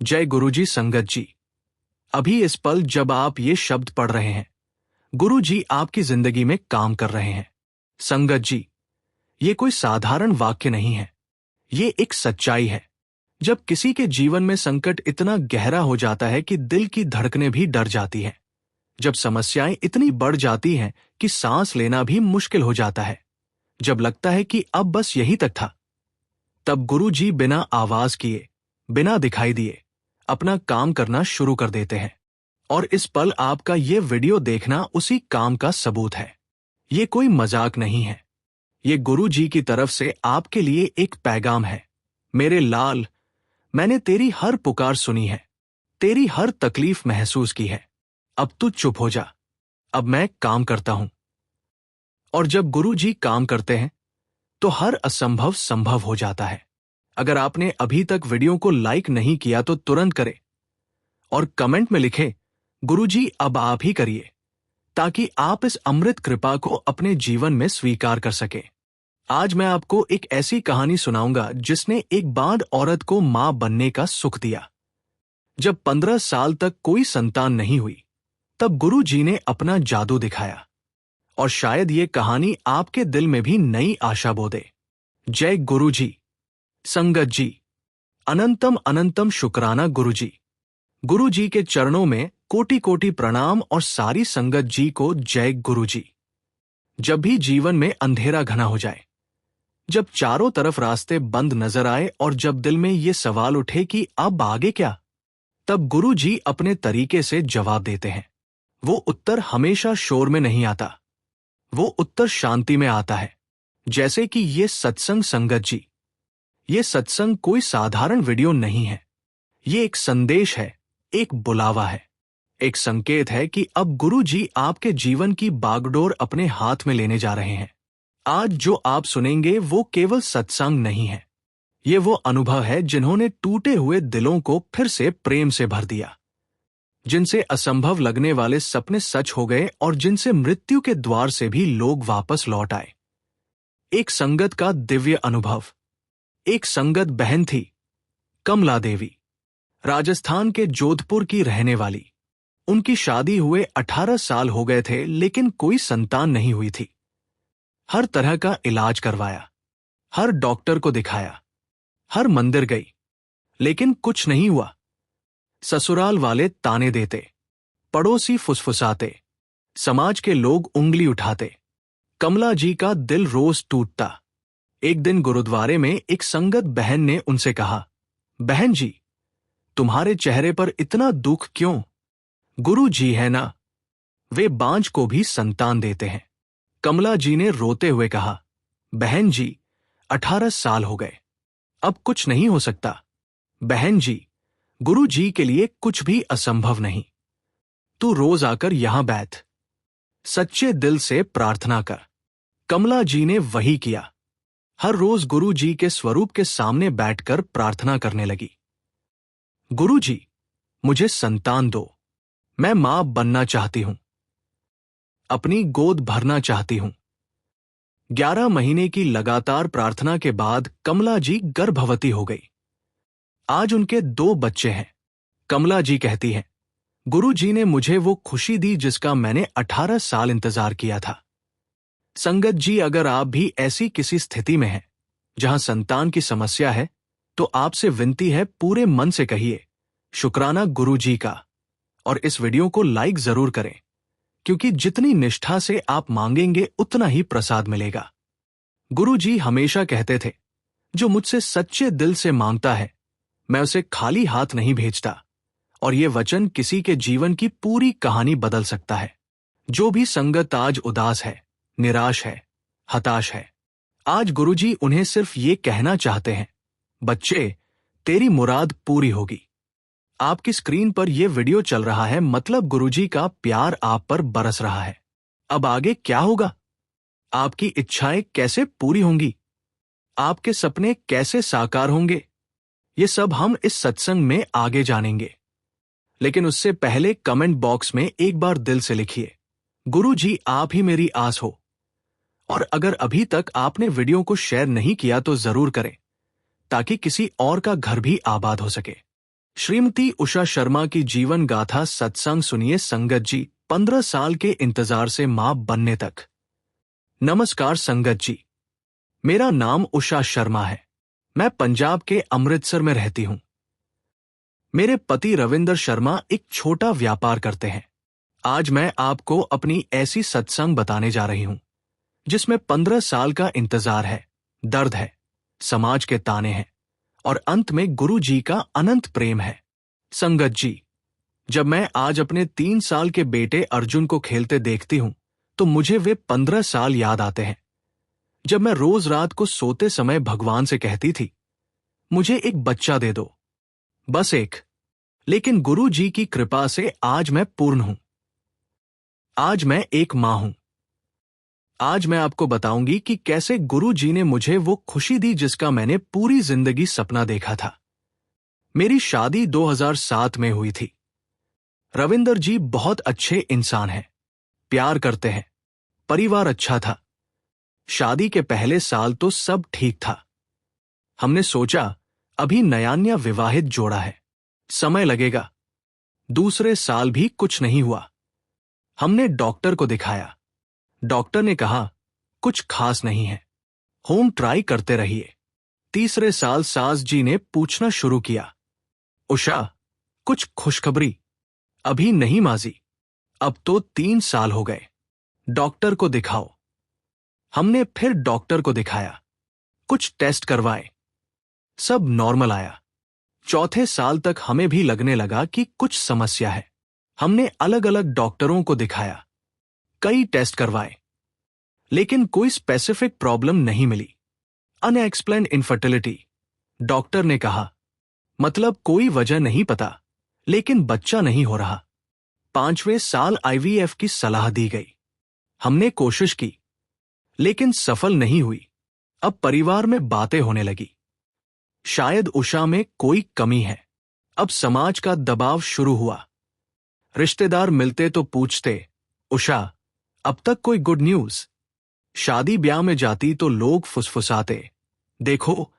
जय गुरुजी संगत जी। अभी इस पल जब आप ये शब्द पढ़ रहे हैं, गुरु जी आपकी जिंदगी में काम कर रहे हैं। संगत जी, ये कोई साधारण वाक्य नहीं है, ये एक सच्चाई है। जब किसी के जीवन में संकट इतना गहरा हो जाता है कि दिल की धड़कनें भी डर जाती हैं, जब समस्याएं इतनी बढ़ जाती हैं कि सांस लेना भी मुश्किल हो जाता है, जब लगता है कि अब बस यही तक था, तब गुरु जी बिना आवाज किए, बिना दिखाई दिए अपना काम करना शुरू कर देते हैं। और इस पल आपका ये वीडियो देखना उसी काम का सबूत है। ये कोई मजाक नहीं है, ये गुरु जी की तरफ से आपके लिए एक पैगाम है। मेरे लाल, मैंने तेरी हर पुकार सुनी है, तेरी हर तकलीफ महसूस की है। अब तू चुप हो जा, अब मैं काम करता हूं। और जब गुरु जी काम करते हैं तो हर असंभव संभव हो जाता है। अगर आपने अभी तक वीडियो को लाइक नहीं किया तो तुरंत करें और कमेंट में लिखें, गुरुजी अब आप ही करिए, ताकि आप इस अमृत कृपा को अपने जीवन में स्वीकार कर सकें। आज मैं आपको एक ऐसी कहानी सुनाऊंगा जिसने एक बांझ औरत को मां बनने का सुख दिया। जब 15 साल तक कोई संतान नहीं हुई, तब गुरु जी ने अपना जादू दिखाया। और शायद ये कहानी आपके दिल में भी नई आशा बो दे। जय गुरु जी। संगत जी, अनंतम अनंतम शुक्राना गुरु जी। गुरु जी के चरणों में कोटि कोटि प्रणाम और सारी संगत जी को जय गुरु जी। जब भी जीवन में अंधेरा घना हो जाए, जब चारों तरफ रास्ते बंद नजर आए और जब दिल में ये सवाल उठे कि अब आगे क्या, तब गुरु जी अपने तरीके से जवाब देते हैं। वो उत्तर हमेशा शोर में नहीं आता, वो उत्तर शांति में आता है। जैसे कि ये सत्संग। संगत जी, ये सत्संग कोई साधारण वीडियो नहीं है, ये एक संदेश है, एक बुलावा है, एक संकेत है कि अब गुरु जी आपके जीवन की बागडोर अपने हाथ में लेने जा रहे हैं। आज जो आप सुनेंगे वो केवल सत्संग नहीं है, ये वो अनुभव है जिन्होंने टूटे हुए दिलों को फिर से प्रेम से भर दिया, जिनसे असंभव लगने वाले सपने सच हो गए और जिनसे मृत्यु के द्वार से भी लोग वापस लौट आए। एक संगत का दिव्य अनुभव। एक संगत बहन थी, कमला देवी, राजस्थान के जोधपुर की रहने वाली। उनकी शादी हुए 18 साल हो गए थे, लेकिन कोई संतान नहीं हुई थी। हर तरह का इलाज करवाया, हर डॉक्टर को दिखाया, हर मंदिर गई, लेकिन कुछ नहीं हुआ। ससुराल वाले ताने देते, पड़ोसी फुसफुसाते, समाज के लोग उंगली उठाते। कमला जी का दिल रोज टूटता। एक दिन गुरुद्वारे में एक संगत बहन ने उनसे कहा, बहन जी, तुम्हारे चेहरे पर इतना दुख क्यों? गुरु जी है ना, वे बांझ को भी संतान देते हैं। कमला जी ने रोते हुए कहा, बहन जी, 18 साल हो गए, अब कुछ नहीं हो सकता। बहन जी, गुरु जी के लिए कुछ भी असंभव नहीं। तू रोज आकर यहां बैठ, सच्चे दिल से प्रार्थना कर। कमला जी ने वही किया। हर रोज गुरु जी के स्वरूप के सामने बैठकर प्रार्थना करने लगी। गुरु जी, मुझे संतान दो, मैं मां बनना चाहती हूं, अपनी गोद भरना चाहती हूं। 11 महीने की लगातार प्रार्थना के बाद कमला जी गर्भवती हो गई। आज उनके 2 बच्चे हैं। कमला जी कहती हैं, गुरु जी ने मुझे वो खुशी दी जिसका मैंने 18 साल इंतजार किया था। संगत जी, अगर आप भी ऐसी किसी स्थिति में हैं जहां संतान की समस्या है, तो आपसे विनती है, पूरे मन से कहिए, शुक्राना गुरु जी का। और इस वीडियो को लाइक जरूर करें, क्योंकि जितनी निष्ठा से आप मांगेंगे उतना ही प्रसाद मिलेगा। गुरु जी हमेशा कहते थे, जो मुझसे सच्चे दिल से मांगता है, मैं उसे खाली हाथ नहीं भेजता। और ये वचन किसी के जीवन की पूरी कहानी बदल सकता है। जो भी संगत आज उदास है, निराश है, हताश है, आज गुरुजी उन्हें सिर्फ ये कहना चाहते हैं, बच्चे, तेरी मुराद पूरी होगी। आपकी स्क्रीन पर यह वीडियो चल रहा है, मतलब गुरुजी का प्यार आप पर बरस रहा है। अब आगे क्या होगा? आपकी इच्छाएं कैसे पूरी होंगी? आपके सपने कैसे साकार होंगे? ये सब हम इस सत्संग में आगे जानेंगे। लेकिन उससे पहले कमेंट बॉक्स में एक बार दिल से लिखिए, गुरु जी आप ही मेरी आस हो। और अगर अभी तक आपने वीडियो को शेयर नहीं किया तो जरूर करें, ताकि किसी और का घर भी आबाद हो सके। श्रीमती उषा शर्मा की जीवन गाथा सत्संग सुनिए संगत जी, 15 साल के इंतजार से मां बनने तक। नमस्कार संगत जी, मेरा नाम उषा शर्मा है। मैं पंजाब के अमृतसर में रहती हूं। मेरे पति रविंदर शर्मा एक छोटा व्यापार करते हैं। आज मैं आपको अपनी ऐसी सत्संग बताने जा रही हूं जिसमें 15 साल का इंतजार है, दर्द है, समाज के ताने हैं और अंत में गुरु जी का अनंत प्रेम है। संगत जी, जब मैं आज अपने 3 साल के बेटे अर्जुन को खेलते देखती हूं तो मुझे वे 15 साल याद आते हैं जब मैं रोज रात को सोते समय भगवान से कहती थी, मुझे एक बच्चा दे दो, बस एक। लेकिन गुरु जी की कृपा से आज मैं पूर्ण हूं। आज मैं एक मां हूं। आज मैं आपको बताऊंगी कि कैसे गुरु जी ने मुझे वो खुशी दी जिसका मैंने पूरी जिंदगी सपना देखा था। मेरी शादी 2007 में हुई थी। रविंदर जी बहुत अच्छे इंसान हैं, प्यार करते हैं, परिवार अच्छा था। शादी के पहले साल तो सब ठीक था। हमने सोचा अभी नया विवाहित जोड़ा है, समय लगेगा। दूसरे साल भी कुछ नहीं हुआ। हमने डॉक्टर को दिखाया। डॉक्टर ने कहा कुछ खास नहीं है, होम ट्राई करते रहिए। तीसरे साल सास जी ने पूछना शुरू किया, उषा कुछ खुशखबरी? अभी नहीं माजी, अब तो 3 साल हो गए, डॉक्टर को दिखाओ। हमने फिर डॉक्टर को दिखाया, कुछ टेस्ट करवाए, सब नॉर्मल आया। चौथे साल तक हमें भी लगने लगा कि कुछ समस्या है। हमने अलग अलग डॉक्टरों को दिखाया, कई टेस्ट करवाए, लेकिन कोई स्पेसिफिक प्रॉब्लम नहीं मिली। अनएक्सप्लेन्ड इनफर्टिलिटी, डॉक्टर ने कहा, मतलब कोई वजह नहीं पता, लेकिन बच्चा नहीं हो रहा। 5वें साल आईवीएफ की सलाह दी गई। हमने कोशिश की, लेकिन सफल नहीं हुई। अब परिवार में बातें होने लगी, शायद उषा में कोई कमी है। अब समाज का दबाव शुरू हुआ। रिश्तेदार मिलते तो पूछते, उषा अब तक कोई गुड न्यूज? शादी ब्याह में जाती तो लोग फुसफुसाते, देखो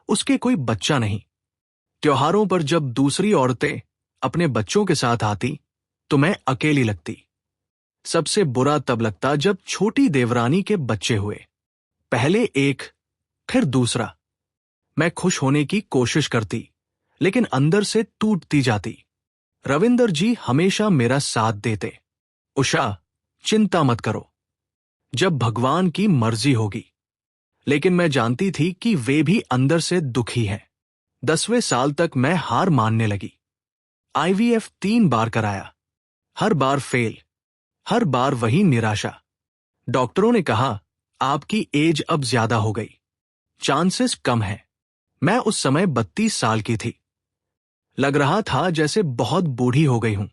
उसके कोई बच्चा नहीं। त्योहारों पर जब दूसरी औरतें अपने बच्चों के साथ आती तो मैं अकेली लगती। सबसे बुरा तब लगता जब छोटी देवरानी के बच्चे हुए, पहले एक फिर दूसरा। मैं खुश होने की कोशिश करती, लेकिन अंदर से टूटती जाती। रविंदर जी हमेशा मेरा साथ देते, उषा चिंता मत करो, जब भगवान की मर्जी होगी। लेकिन मैं जानती थी कि वे भी अंदर से दुखी हैं। 10वें साल तक मैं हार मानने लगी। आईवीएफ 3 बार कराया, हर बार फेल, हर बार वही निराशा। डॉक्टरों ने कहा आपकी एज अब ज्यादा हो गई, चांसेस कम है। मैं उस समय 32 साल की थी। लग रहा था जैसे बहुत बूढ़ी हो गई हूं।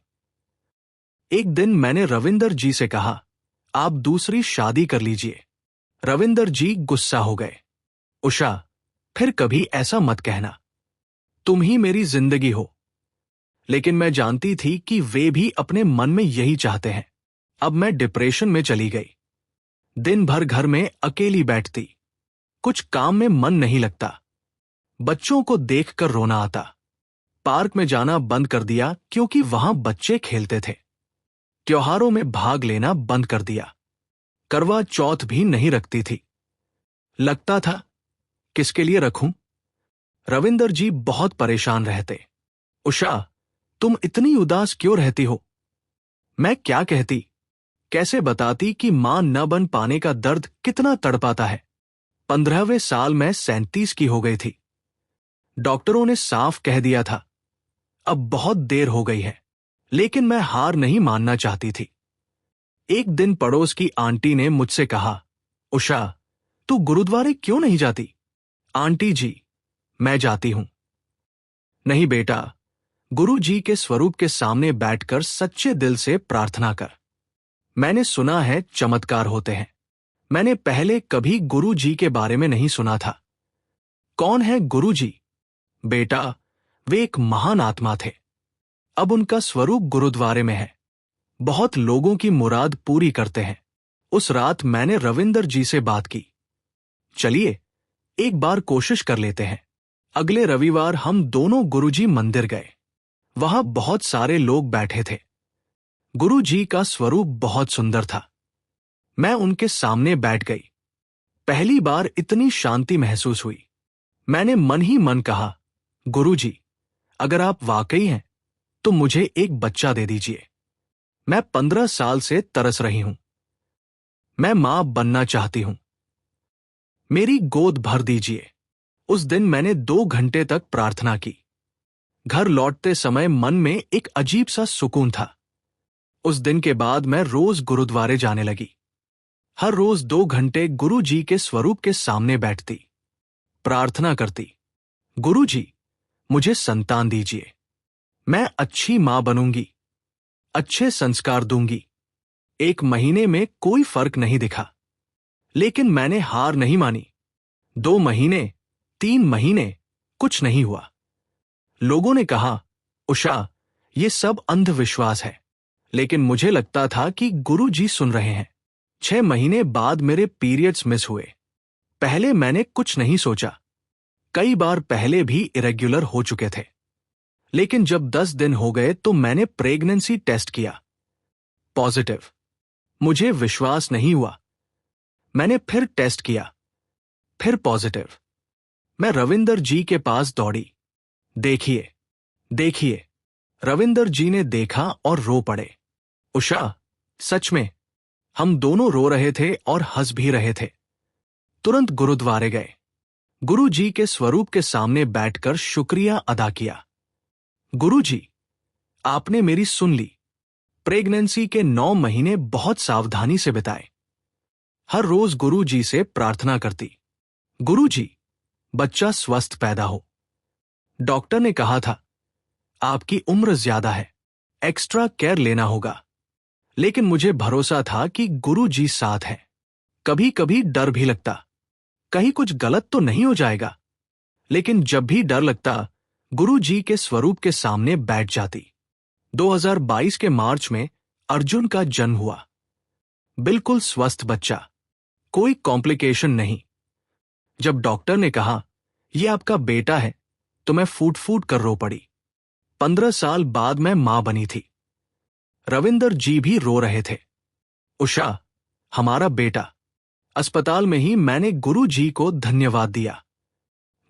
एक दिन मैंने रविंदर जी से कहा, आप दूसरी शादी कर लीजिए। रविंदर जी गुस्सा हो गए, उषा फिर कभी ऐसा मत कहना, तुम ही मेरी जिंदगी हो। लेकिन मैं जानती थी कि वे भी अपने मन में यही चाहते हैं। अब मैं डिप्रेशन में चली गई। दिन भर घर में अकेली बैठती, कुछ काम में मन नहीं लगता। बच्चों को देखकर रोना आता। पार्क में जाना बंद कर दिया क्योंकि वहां बच्चे खेलते थे। त्योहारों में भाग लेना बंद कर दिया। करवा चौथ भी नहीं रखती थी। लगता था किसके लिए रखूं? रविंदर जी बहुत परेशान रहते, उषा तुम इतनी उदास क्यों रहती हो? मैं क्या कहती, कैसे बताती कि मां न बन पाने का दर्द कितना तड़पाता है। 15वें साल में 37 की हो गई थी। डॉक्टरों ने साफ कह दिया था अब बहुत देर हो गई है, लेकिन मैं हार नहीं मानना चाहती थी। एक दिन पड़ोस की आंटी ने मुझसे कहा, उषा तू गुरुद्वारे क्यों नहीं जाती? आंटी जी मैं जाती हूं। नहीं बेटा, गुरु जी के स्वरूप के सामने बैठकर सच्चे दिल से प्रार्थना कर। मैंने सुना है चमत्कार होते हैं। मैंने पहले कभी गुरु जी के बारे में नहीं सुना था। कौन है गुरु जी? बेटा, वे एक महान आत्मा थे। अब उनका स्वरूप गुरुद्वारे में है। बहुत लोगों की मुराद पूरी करते हैं। उस रात मैंने रविंदर जी से बात की, चलिए एक बार कोशिश कर लेते हैं। अगले रविवार हम दोनों गुरुजी मंदिर गए। वहां बहुत सारे लोग बैठे थे। गुरु जी का स्वरूप बहुत सुंदर था। मैं उनके सामने बैठ गई। पहली बार इतनी शांति महसूस हुई। मैंने मन ही मन कहा, गुरु जी, अगर आप वाकई हैं तो मुझे एक बच्चा दे दीजिए। मैं 15 साल से तरस रही हूं। मैं मां बनना चाहती हूं। मेरी गोद भर दीजिए। उस दिन मैंने 2 घंटे तक प्रार्थना की। घर लौटते समय मन में एक अजीब सा सुकून था। उस दिन के बाद मैं रोज गुरुद्वारे जाने लगी। हर रोज 2 घंटे गुरु जी के स्वरूप के सामने बैठती, प्रार्थना करती, गुरु जी, मुझे संतान दीजिए। मैं अच्छी मां बनूंगी, अच्छे संस्कार दूंगी। 1 महीने में कोई फर्क नहीं दिखा, लेकिन मैंने हार नहीं मानी। 2 महीने, 3 महीने, कुछ नहीं हुआ। लोगों ने कहा, उषा, ये सब अंधविश्वास है, लेकिन मुझे लगता था कि गुरु जी सुन रहे हैं। 6 महीने बाद मेरे पीरियड्स मिस हुए। पहले मैंने कुछ नहीं सोचा। कई बार पहले भी इरेग्युलर हो चुके थे, लेकिन जब 10 दिन हो गए तो मैंने प्रेगनेंसी टेस्ट किया, पॉजिटिव। मुझे विश्वास नहीं हुआ। मैंने फिर टेस्ट किया, फिर पॉजिटिव। मैं रविंदर जी के पास दौड़ी। देखिए, देखिए। रविंदर जी ने देखा और रो पड़े। उषा, सच में। हम दोनों रो रहे थे और हंस भी रहे थे। तुरंत गुरुद्वारे गए। गुरु जी के स्वरूप के सामने बैठकर शुक्रिया अदा किया। गुरु जी, आपने मेरी सुन ली। प्रेगनेंसी के 9 महीने बहुत सावधानी से बिताए। हर रोज गुरु जी से प्रार्थना करती, गुरु जी, बच्चा स्वस्थ पैदा हो। डॉक्टर ने कहा था, आपकी उम्र ज्यादा है, एक्स्ट्रा केयर लेना होगा। लेकिन मुझे भरोसा था कि गुरु जी साथ हैं। कभी कभी डर भी लगता, कहीं कुछ गलत तो नहीं हो जाएगा। लेकिन जब भी डर लगता, गुरु जी के स्वरूप के सामने बैठ जाती। 2022 के मार्च में अर्जुन का जन्म हुआ। बिल्कुल स्वस्थ बच्चा, कोई कॉम्प्लिकेशन नहीं। जब डॉक्टर ने कहा, यह आपका बेटा है, तो मैं फूट फूट कर रो पड़ी। 15 साल बाद मैं मां बनी थी। रविंदर जी भी रो रहे थे। उषा, हमारा बेटा। अस्पताल में ही मैंने गुरु जी को धन्यवाद दिया।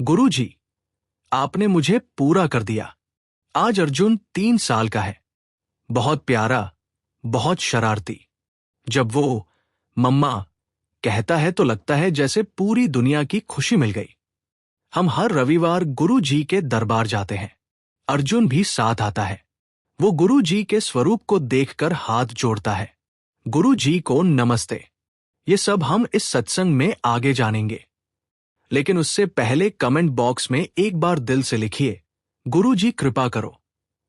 गुरु जी, आपने मुझे पूरा कर दिया। आज अर्जुन 3 साल का है। बहुत प्यारा, बहुत शरारती। जब वो मम्मा कहता है तो लगता है जैसे पूरी दुनिया की खुशी मिल गई। हम हर रविवार गुरु जी के दरबार जाते हैं। अर्जुन भी साथ आता है। वो गुरु जी के स्वरूप को देखकर हाथ जोड़ता है। गुरु जी को नमस्ते। ये सब हम इस सत्संग में आगे जानेंगे, लेकिन उससे पहले कमेंट बॉक्स में एक बार दिल से लिखिए, गुरु जी कृपा करो।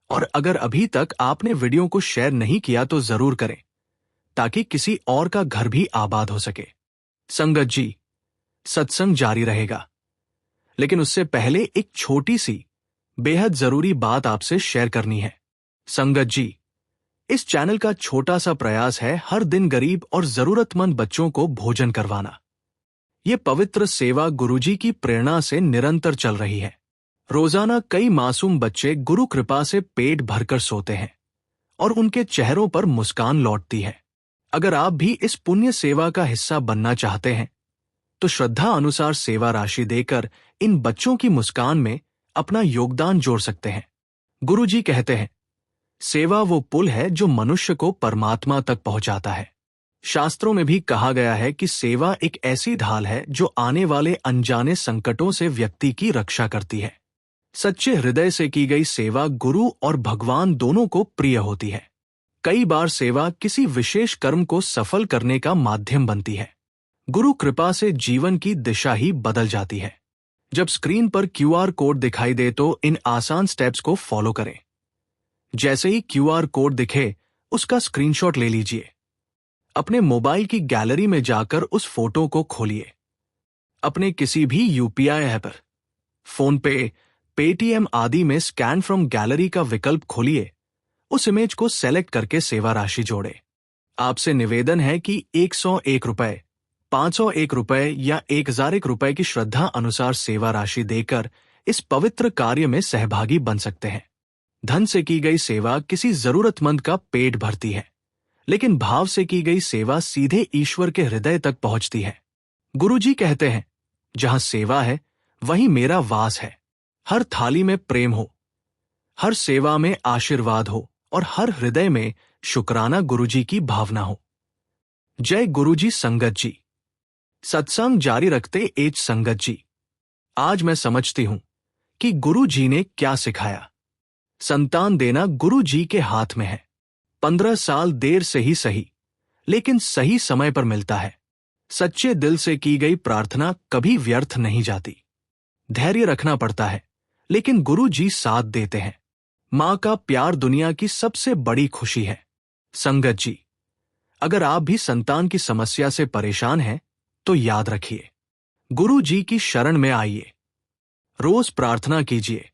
और अगर अभी तक आपने वीडियो को शेयर नहीं किया तो जरूर करें, ताकि किसी और का घर भी आबाद हो सके। संगत जी, सत्संग जारी रहेगा, लेकिन उससे पहले एक छोटी सी बेहद जरूरी बात आपसे शेयर करनी है। संगत जी, इस चैनल का छोटा सा प्रयास है हर दिन गरीब और जरूरतमंद बच्चों को भोजन करवाना। ये पवित्र सेवा गुरुजी की प्रेरणा से निरंतर चल रही है। रोजाना कई मासूम बच्चे गुरु कृपा से पेट भरकर सोते हैं और उनके चेहरों पर मुस्कान लौटती है। अगर आप भी इस पुण्य सेवा का हिस्सा बनना चाहते हैं, तो श्रद्धा अनुसार सेवा राशि देकर इन बच्चों की मुस्कान में अपना योगदान जोड़ सकते हैं। गुरुजी कहते हैं, सेवा वो पुल है जो मनुष्य को परमात्मा तक पहुंचाता है। शास्त्रों में भी कहा गया है कि सेवा एक ऐसी ढाल है जो आने वाले अनजाने संकटों से व्यक्ति की रक्षा करती है। सच्चे हृदय से की गई सेवा गुरु और भगवान दोनों को प्रिय होती है। कई बार सेवा किसी विशेष कर्म को सफल करने का माध्यम बनती है। गुरु कृपा से जीवन की दिशा ही बदल जाती है। जब स्क्रीन पर QR कोड दिखाई दे तो इन आसान स्टेप्स को फॉलो करें। जैसे ही QR कोड दिखे, उसका स्क्रीनशॉट ले लीजिए। अपने मोबाइल की गैलरी में जाकर उस फोटो को खोलिए। अपने किसी भी UPI ऐप, फोन पे, पेटीएम आदि में स्कैन फ्रॉम गैलरी का विकल्प खोलिए। उस इमेज को सेलेक्ट करके सेवा राशि जोड़े। आपसे निवेदन है कि 101 रुपए, 501 रुपए या 1001 रुपए की श्रद्धा अनुसार सेवा राशि देकर इस पवित्र कार्य में सहभागी बन सकते हैं। धन से की गई सेवा किसी जरूरतमंद का पेट भरती है, लेकिन भाव से की गई सेवा सीधे ईश्वर के हृदय तक पहुंचती है। गुरुजी कहते हैं, जहां सेवा है वहीं मेरा वास है। हर थाली में प्रेम हो, हर सेवा में आशीर्वाद हो और हर हृदय में शुक्राना गुरुजी की भावना हो। जय गुरुजी। संगत जी। सत्संग जारी रखते एच संगत जी। आज मैं समझती हूं कि गुरु जी ने क्या सिखाया। संतान देना गुरु जी के हाथ में है। 15 साल देर से ही सही, लेकिन सही समय पर मिलता है। सच्चे दिल से की गई प्रार्थना कभी व्यर्थ नहीं जाती। धैर्य रखना पड़ता है, लेकिन गुरु जी साथ देते हैं। मां का प्यार दुनिया की सबसे बड़ी खुशी है। संगत जी, अगर आप भी संतान की समस्या से परेशान हैं, तो याद रखिए, गुरु जी की शरण में आइए। रोज प्रार्थना कीजिए,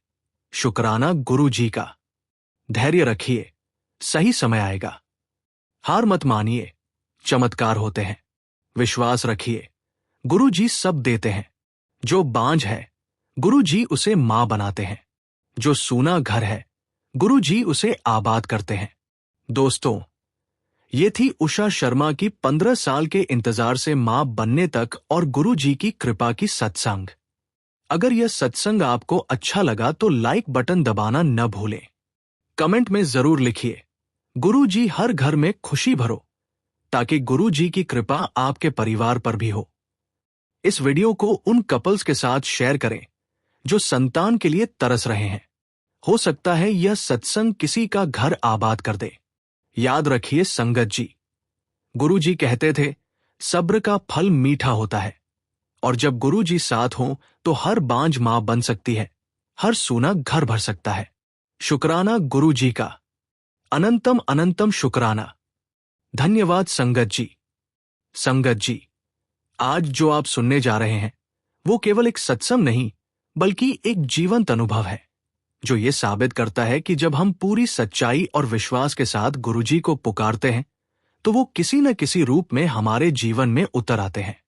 शुक्राना गुरु जी का। धैर्य रखिए, सही समय आएगा। हार मत मानिए, चमत्कार होते हैं। विश्वास रखिए, गुरु जी सब देते हैं। जो बांझ है, गुरु जी उसे मां बनाते हैं। जो सूना घर है, गुरु जी उसे आबाद करते हैं। दोस्तों, ये थी उषा शर्मा की 15 साल के इंतजार से मां बनने तक और गुरु जी की कृपा की सत्संग। अगर यह सत्संग आपको अच्छा लगा तो लाइक बटन दबाना न भूलें। कमेंट में जरूर लिखिए, गुरु जी हर घर में खुशी भरो, ताकि गुरु जी की कृपा आपके परिवार पर भी हो। इस वीडियो को उन कपल्स के साथ शेयर करें जो संतान के लिए तरस रहे हैं। हो सकता है यह सत्संग किसी का घर आबाद कर दे। याद रखिए संगत जी, गुरु जी कहते थे, सब्र का फल मीठा होता है। और जब गुरु जी साथ हों तो हर बांझ मां बन सकती है, हर सूना घर भर सकता है। शुक्राना गुरु जी का। अनंतम अनंतम शुक्राना। धन्यवाद संगत जी। संगत जी, आज जो आप सुनने जा रहे हैं वो केवल एक सत्संग नहीं, बल्कि एक जीवंत अनुभव है, जो ये साबित करता है कि जब हम पूरी सच्चाई और विश्वास के साथ गुरुजी को पुकारते हैं, तो वो किसी न किसी रूप में हमारे जीवन में उतर आते हैं।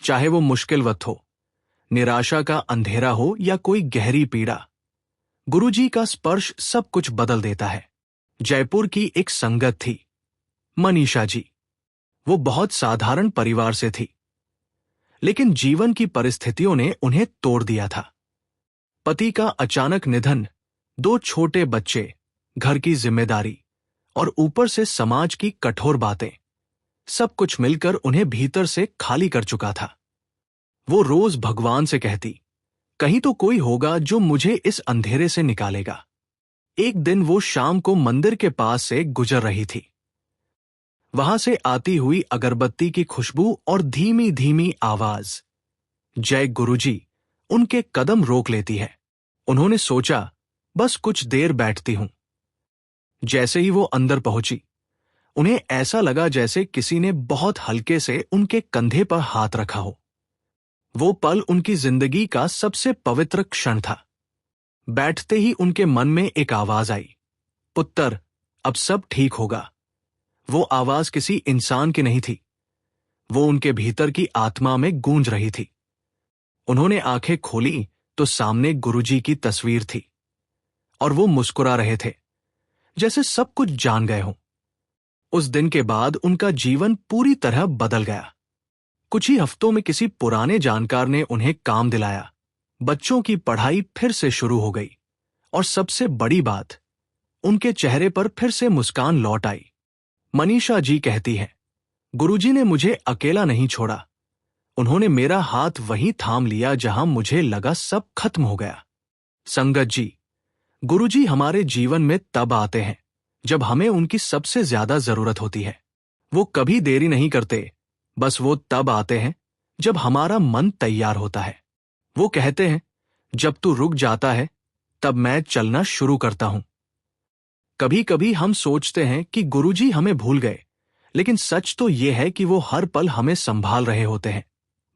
चाहे वो मुश्किल वक्त हो, निराशा का अंधेरा हो या कोई गहरी पीड़ा, गुरुजी का स्पर्श सब कुछ बदल देता है। जयपुर की एक संगत थी, मनीषा जी। वो बहुत साधारण परिवार से थी, लेकिन जीवन की परिस्थितियों ने उन्हें तोड़ दिया था। पति का अचानक निधन, 2 छोटे बच्चे, घर की जिम्मेदारी और ऊपर से समाज की कठोर बातें, सब कुछ मिलकर उन्हें भीतर से खाली कर चुका था। वो रोज भगवान से कहती, कहीं तो कोई होगा जो मुझे इस अंधेरे से निकालेगा। एक दिन वो शाम को मंदिर के पास से गुजर रही थी। वहां से आती हुई अगरबत्ती की खुशबू और धीमी धीमी आवाज, जय गुरुजी, उनके कदम रोक लेती है। उन्होंने सोचा, बस कुछ देर बैठती हूं। जैसे ही वो अंदर पहुंची, उन्हें ऐसा लगा जैसे किसी ने बहुत हल्के से उनके कंधे पर हाथ रखा हो। वो पल उनकी जिंदगी का सबसे पवित्र क्षण था। बैठते ही उनके मन में एक आवाज आई, पुत्र, अब सब ठीक होगा। वो आवाज किसी इंसान की नहीं थी, वो उनके भीतर की आत्मा में गूंज रही थी। उन्होंने आंखें खोली तो सामने गुरुजी की तस्वीर थी, और वो मुस्कुरा रहे थे, जैसे सब कुछ जान गए हों। उस दिन के बाद उनका जीवन पूरी तरह बदल गया। कुछ ही हफ्तों में किसी पुराने जानकार ने उन्हें काम दिलाया। बच्चों की पढ़ाई फिर से शुरू हो गई, और सबसे बड़ी बात, उनके चेहरे पर फिर से मुस्कान लौट आई। मनीषा जी कहती हैं, गुरुजी ने मुझे अकेला नहीं छोड़ा। उन्होंने मेरा हाथ वहीं थाम लिया जहां मुझे लगा सब खत्म हो गया। संगत जी, गुरुजी हमारे जीवन में तब आते हैं जब हमें उनकी सबसे ज्यादा जरूरत होती है। वो कभी देरी नहीं करते, बस वो तब आते हैं जब हमारा मन तैयार होता है। वो कहते हैं, जब तू रुक जाता है तब मैं चलना शुरू करता हूं। कभी कभी हम सोचते हैं कि गुरुजी हमें भूल गए, लेकिन सच तो यह है कि वो हर पल हमें संभाल रहे होते हैं,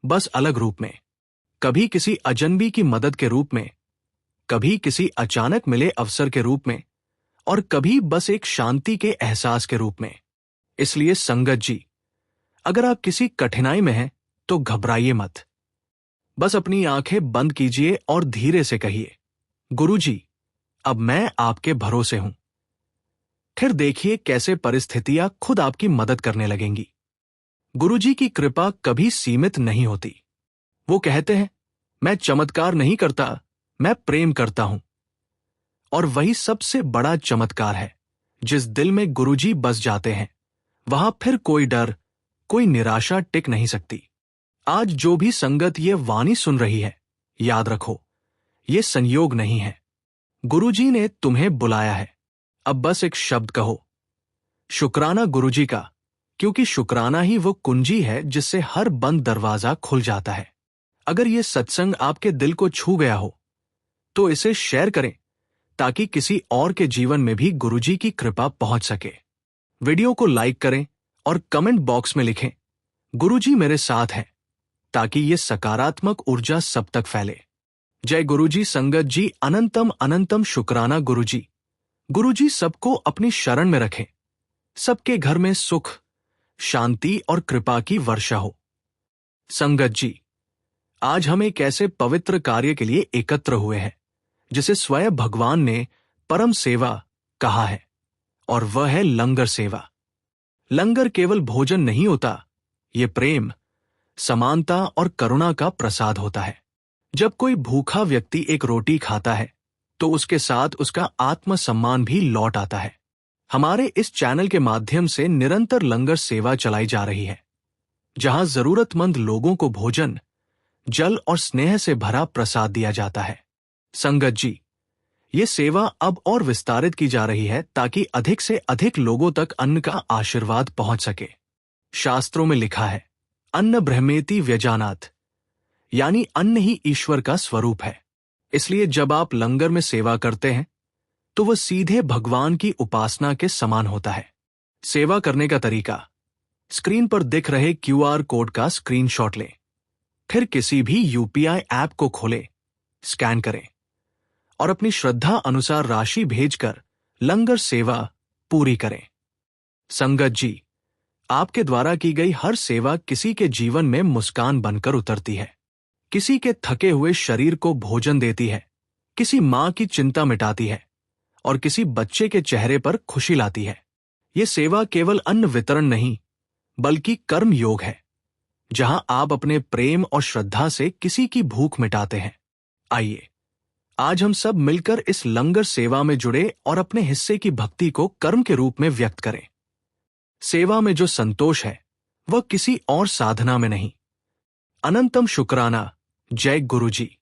बस अलग रूप में। कभी किसी अजनबी की मदद के रूप में, कभी किसी अचानक मिले अवसर के रूप में, और कभी बस एक शांति के एहसास के रूप में। इसलिए संगत जी, अगर आप किसी कठिनाई में हैं तो घबराइए मत। बस अपनी आंखें बंद कीजिए और धीरे से कहिए, गुरुजी, अब मैं आपके भरोसे हूं। फिर देखिए कैसे परिस्थितियां खुद आपकी मदद करने लगेंगी। गुरुजी की कृपा कभी सीमित नहीं होती। वो कहते हैं, मैं चमत्कार नहीं करता, मैं प्रेम करता हूं। और वही सबसे बड़ा चमत्कार है। जिस दिल में गुरुजी बस जाते हैं, वहां फिर कोई डर, कोई निराशा टिक नहीं सकती। आज जो भी संगत ये वाणी सुन रही है, याद रखो, ये संयोग नहीं है। गुरुजी ने तुम्हें बुलाया है। अब बस एक शब्द कहो, शुक्राना गुरुजी का, क्योंकि शुक्राना ही वो कुंजी है जिससे हर बंद दरवाजा खुल जाता है। अगर ये सत्संग आपके दिल को छू गया हो, तो इसे शेयर करें ताकि किसी और के जीवन में भी गुरुजी की कृपा पहुंच सके। वीडियो को लाइक करें और कमेंट बॉक्स में लिखें, गुरुजी मेरे साथ हैं, ताकि ये सकारात्मक ऊर्जा सब तक फैले। जय गुरुजी। संगत जी, अनंतम अनंतम शुक्राना गुरुजी। गुरुजी सबको अपनी शरण में रखें। सबके घर में सुख, शांति और कृपा की वर्षा हो। संगत जी, आज हम एक ऐसे पवित्र कार्य के लिए एकत्र हुए हैं जिसे स्वयं भगवान ने परम सेवा कहा है, और वह है लंगर सेवा। लंगर केवल भोजन नहीं होता, ये प्रेम, समानता और करुणा का प्रसाद होता है। जब कोई भूखा व्यक्ति एक रोटी खाता है, तो उसके साथ उसका आत्मसम्मान भी लौट आता है। हमारे इस चैनल के माध्यम से निरंतर लंगर सेवा चलाई जा रही है, जहां जरूरतमंद लोगों को भोजन, जल और स्नेह से भरा प्रसाद दिया जाता है। संगत जी, ये सेवा अब और विस्तारित की जा रही है ताकि अधिक से अधिक लोगों तक अन्न का आशीर्वाद पहुंच सके। शास्त्रों में लिखा है, अन्न ब्रह्मेति व्यजानात्, यानी अन्न ही ईश्वर का स्वरूप है। इसलिए जब आप लंगर में सेवा करते हैं, तो वह सीधे भगवान की उपासना के समान होता है। सेवा करने का तरीका, स्क्रीन पर दिख रहे QR कोड का स्क्रीनशॉट लें। फिर किसी भी UPI ऐप को खोलें, स्कैन करें और अपनी श्रद्धा अनुसार राशि भेजकर लंगर सेवा पूरी करें। संगत जी, आपके द्वारा की गई हर सेवा किसी के जीवन में मुस्कान बनकर उतरती है। किसी के थके हुए शरीर को भोजन देती है, किसी मां की चिंता मिटाती है और किसी बच्चे के चेहरे पर खुशी लाती है। ये सेवा केवल अन्न वितरण नहीं, बल्कि कर्म योग है, जहां आप अपने प्रेम और श्रद्धा से किसी की भूख मिटाते हैं। आइए, आज हम सब मिलकर इस लंगर सेवा में जुड़े और अपने हिस्से की भक्ति को कर्म के रूप में व्यक्त करें। सेवा में जो संतोष है, वह किसी और साधना में नहीं। अनंतम शुक्राना। जय गुरुजी।